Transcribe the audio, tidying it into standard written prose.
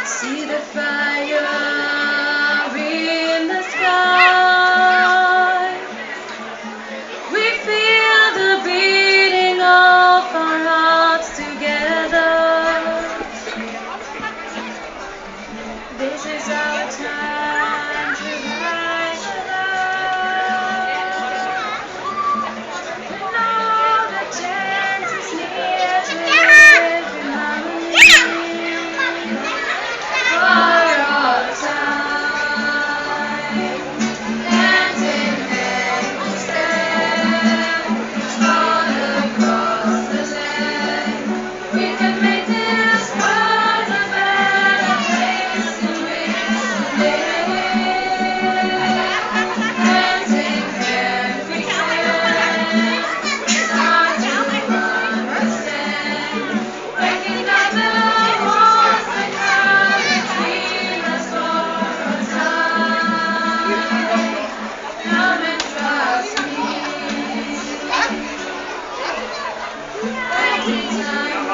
See the fire in the sky. We feel the beating of our hearts together. This is our time to rise above. And all the chance is near to live in harmony. For all time, hand in hand we stand, all across the land. We can make this world a better place in which to live. Hand in hand we stand, start to understand, breaking down the walls that come between us for a time. Come and trust me. Every time